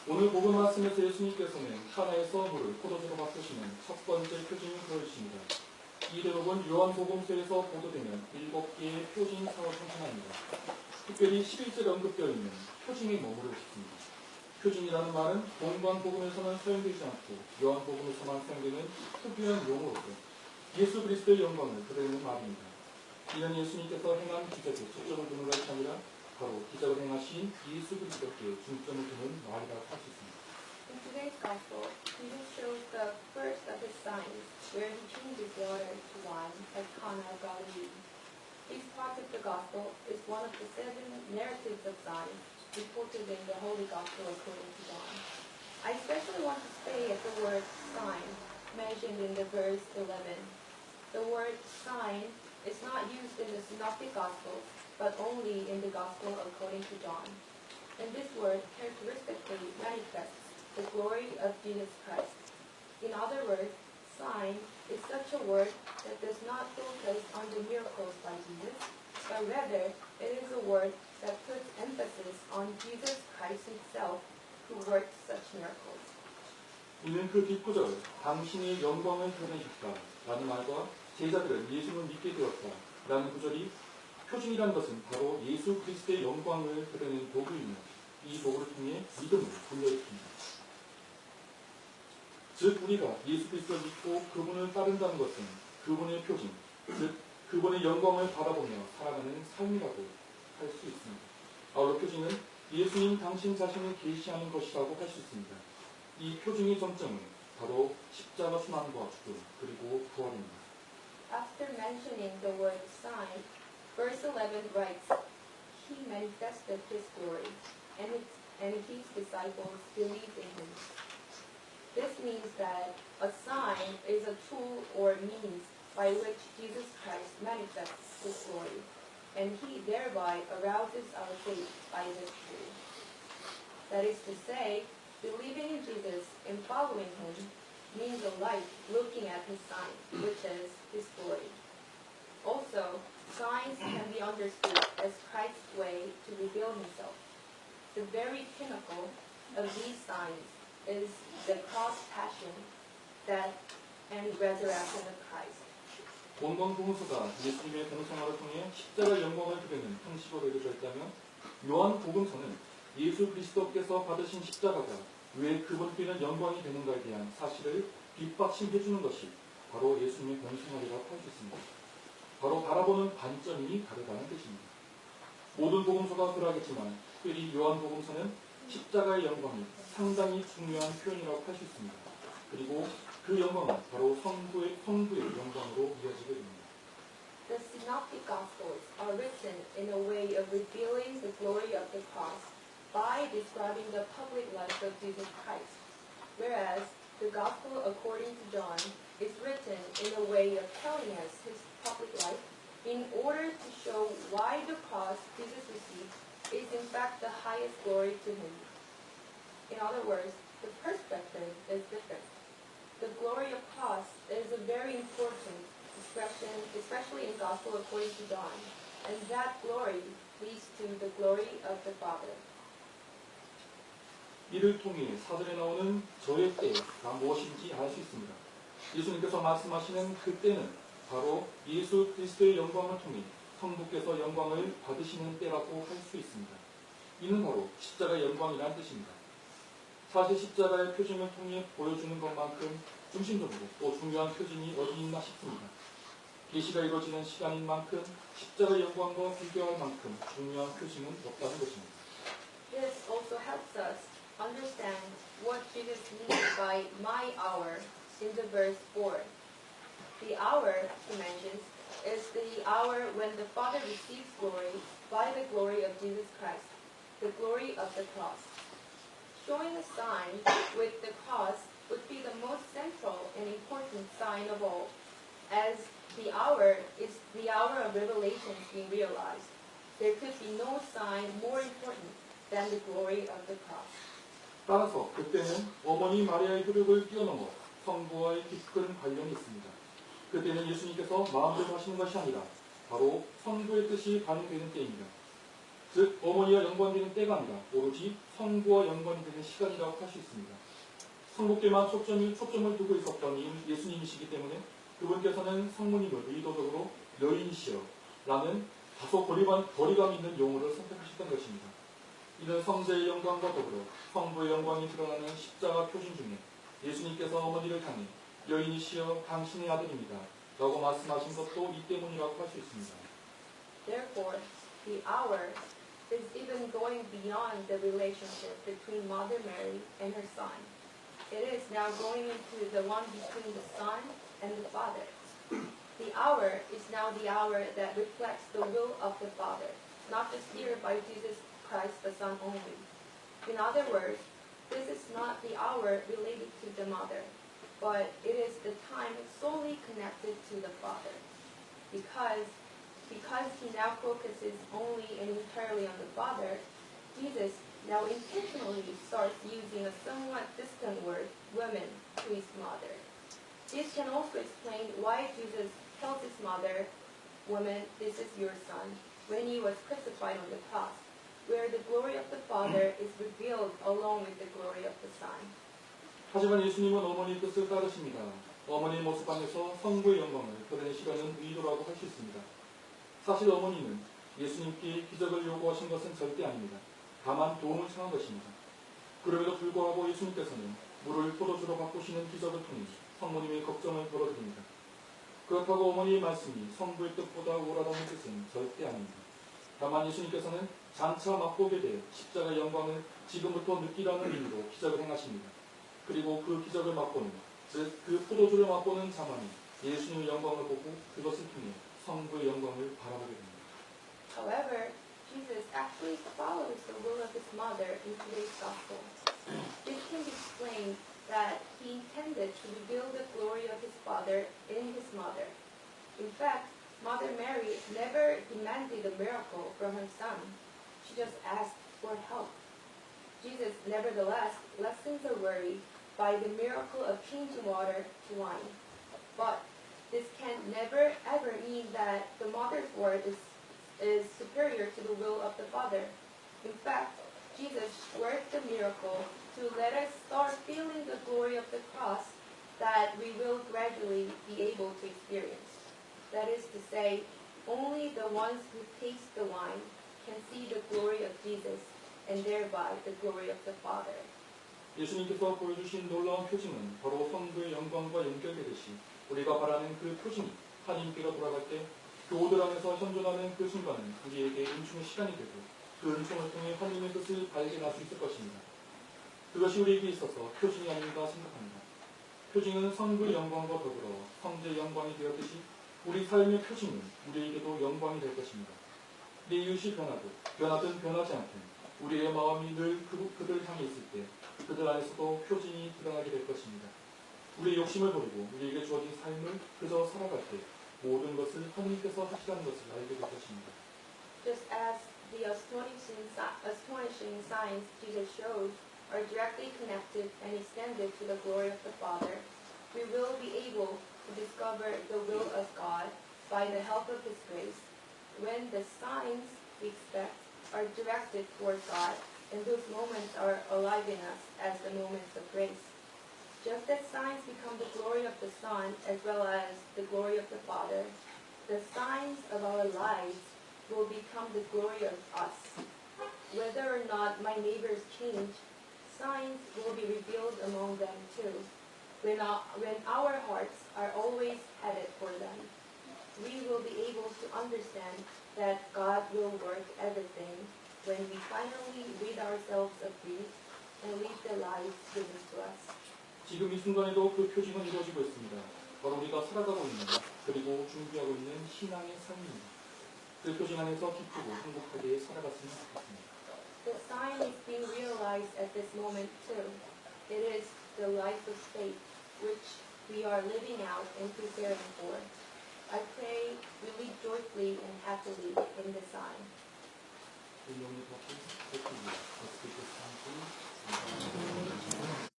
오늘 복음 말씀에서 예수님께서는 카나에서 물을 포도주로 바꾸시는 첫 번째 표징을 보여주십니다. 이 대목은 요한복음서에서 보도되는 7개의 표징 사업을 형성합니다. 특별히 11절에 언급되어 있는 표징에 머무르고 싶습니다. 표징이라는 말은 동방복음에서는 사용되지 않고 요한복음에서만 사용되는 특유한 용어로서 예수 그리스도의 영광을 드러내는 말입니다. 이는 예수님께서 행한 기적에 초점을 두는 것이 아니라 바로 기적을 행하신 예수 그리스도께 중점을 두는 말이라고 할 수 있습니다. In today's gospel, Jesus shows the first of his signs, where he changes water to wine at Cana of Galilee. This part of the gospel is one of the 7 narratives of signs reported in the Holy Gospel according to John. I especially want to stay at the word sign mentioned in the verse 11. The word sign is not used in the Synoptic Gospels, but only in the Gospel according to John. And this word characteristically manifests the glory of Jesus Christ. In other words, sign is such a word that does not focus on the miracles by Jesus, but rather it is a word that puts emphasis on Jesus Christ himself who worked such miracles. 이는 그 뒷구절, 당신의 영광을 드러내셨다 라는 말과 제자들은 예수를 믿게 되었다 라는 구절이 표징이라는 것은 바로 예수 그리스도의 영광을 드러내는 도구이며 이 도구를 통해 믿음을 불러일으킵니다. 즉 우리가 예수 그리스도를 믿고 그분을 따른다는 것은 그분의 표징, 즉 그분의 영광을 바라보며 살아가는 삶이라고 할 수 있습니다. 아울러 표징은 예수님 당신 자신을 계시하는 것이라고 할 수 있습니다. 이 표징의 정점은 바로 십자가 순환과 죽음 그리고 부활입니다. After mentioning the word sign, verse 11 writes, He manifested His glory, and His disciples believed in Him. This means that a sign is a tool or means by which Jesus Christ manifests His glory, and He thereby arouses our faith by this tool. That is to say, believing in Jesus and following Him means a life looking at His sign, which is His glory. Also, signs can be understood as Christ's way to reveal Himself. The very pinnacle of these signs is the cross passion, death, and resurrection of Christ. 본건복음서가 예수님의 공생활을 통해 십자가의 영광을 드리는 형식으로 이루어져 있다면 요한복음서는 예수 그리스도께서 받으신 십자가가 왜 그분께는 영광이 되는가에 대한 사실을 뒷받침해주는 것이 바로 예수님의 공생활이라고 할 수 있습니다. 바로 바라보는 관점이 다르다는 뜻입니다. 모든 복음서가 그러하겠지만 특별히 요한복음서는 십자가의 영광이 상당히 중요한 표현이라고 할 수 있습니다. 그리고 그 영광은 바로 성부의 영광으로 이어지게 됩니다. The Synoptic Gospels are written in a way of revealing the glory of the cross by describing the public life of Jesus Christ, whereas the Gospel according to John is written in a way of telling us his public life in order to show why the cross Jesus received is in fact the highest glory to him. In other words, the perspective is different. The glory of cross is a very important expression, especially in Gospel according to John, and that glory leads to the glory of the Father. 이를 통해 사전에 나오는 저의 때가 무엇인지 알 수 있습니다. 예수님께서 말씀하시는 그 때는 바로 예수 그리스도의 영광을 통해 성부께서 영광을 받으시는 때라고 할 수 있습니다. 이는 바로 십자가의 영광이라는 뜻입니다. 사실 십자가의 표징을 통해 보여주는 것만큼 중심적으로 또 중요한 표징이 어디 있나 싶습니다. 계시가 이루어지는 시간인 만큼 십자가의 영광과 비교할 만큼 중요한 표징은 없다는 것입니다. This also helps us understand what Jesus means by my hour in the verse 4. The hour, he mentions, is the hour when the Father receives glory by the glory of Jesus Christ, the glory of the cross. Showing a sign with the cross would be the most central and important sign of all, as the hour is the hour of revelation being realized. There could be no sign more important than the glory of the cross. 따라서 그때는 어머니 마리아의 혈육을 뛰어넘어 성부와의 깊은 관련이 있습니다. 그때는 예수님께서 마음대로 하시는 것이 아니라 바로 성부의 뜻이 반영되는 때입니다. 즉 어머니와 연관되는 때가 아니라 오로지 성부와 연관이 되는 시간이라고 할 수 있습니다. 성부께만 초점을 두고 있었던 예수님이시기 때문에 그분께서는 성모님을 의도적으로 여인이시여 라는 다소 거리감 있는 용어를 선택하셨던 것입니다. 이는 성자의 영광과 더불어 성부의 영광이 드러나는 십자가 표징 중에 예수님께서 어머니를 향해 여인이시여 당신의 아들입니다 라고 말씀하신 것도 이 때문이라고 할 수 있습니다. Therefore, the hour is even going beyond the relationship between Mother Mary and her Son. It is now going into the one between the Son and the Father. The hour is now the hour that reflects the will of the Father, not just here by Jesus Christ the Son only. In other words, this is not the hour related to the Mother, but it is the time solely connected to the Father. Because he now focuses only and entirely on the Father, Jesus now intentionally starts using a somewhat distant word, woman, to his mother. This can also explain why Jesus tells his mother, woman, this is your son, when he was crucified on the cross, where the glory of the Father is revealed along with the glory of the Son. 하지만 예수님은 어머니의 뜻을 따르십니다. 어머니의 모습 안에서 성부의 영광을 드러내시려는 의도라고 할 수 있습니다. 사실 어머니는 예수님께 기적을 요구하신 것은 절대 아닙니다. 다만 도움을 청한 것입니다. 그럼에도 불구하고 예수님께서는 물을 포도주로 바꾸시는 기적을 통해 성모님의 걱정을 덜어드립니다. 그렇다고 어머니의 말씀이 성부의 뜻보다 우월하다는 뜻은 절대 아닙니다. 다만 예수님께서는 장차 맛보게 될 십자가의 영광을 지금부터 느끼라는 의미로 기적을 행하십니다. 그리고 그 기적을 맛보는, 즉 그 포도주를 맛보는 자만이 예수님의 영광을 보고 그것을 통해 성부의 영광을 바라보게 됩니다. However, Jesus actually follows the will of his mother in today's gospel. This can be explained that he intended to reveal the glory of his Father in his mother. In fact, Mother Mary never demanded a miracle from her son. She just asked for help. Jesus, nevertheless, lessens her worry by the miracle of changing water to wine. But this can never ever mean that the mother's word is superior to the will of the Father. In fact, Jesus worked the miracle to let us start feeling the glory of the cross that we will gradually be able to experience. That is to say, only the ones who taste the wine can see the glory of Jesus and thereby the glory of the Father. 예수님께서 보여주신 놀라운 표징은 바로 성부의 영광과 연결되듯이 우리가 바라는 그 표징이 하나님께로 돌아갈 때 교우들 안에서 현존하는 그 순간은 우리에게 은총의 시간이 되고 그 은총을 통해 하나님의 뜻을 발견할 수 있을 것입니다. 그것이 우리에게 있어서 표징이 아닌가 생각합니다. 표징은 성부의 영광과 더불어 성자의 영광이 되었듯이 우리 삶의 표징은 우리에게도 영광이 될 것입니다. 내 이웃이 변하든 변하지 않든 우리의 마음이 늘 그들 향해 있을 때 그들 안에서도 표징이 드러나게 될 것입니다. 우리의 욕심을 버리고 우리에게 주어진 삶을 그저 살아갈 때 모든 것을 하나님께서 하시라는 것을 알게 될 것입니다. Just as the astonishing signs Jesus showed are directly connected and extended to the glory of the Father, we will be able to discover the will of God by the help of His grace. When the signs we expect are directed toward God, and those moments are alive in us as the moments of grace. Just as signs become the glory of the Son as well as the glory of the Father, the signs of our lives will become the glory of us. Whether or not my neighbors change, signs will be revealed among them too. When our hearts are always headed for them, we will be able to understand that God will work everything when we finally rid ourselves of grief and live the lives given to us. 지금 이 순간에도 그 표징은 이루어지고 있습니다. 바로 우리가 살아가고 있는 그리고 준비하고 있는 신앙의 삶입니다. 그 표징 안에서 기쁘고 행복하게 살아갔으면 좋겠습니다. The sign is being realized at this moment too. It is the life of faith which we are living out and preparing for. I pray we live joyfully and happily in the sign. In the name of Jesus,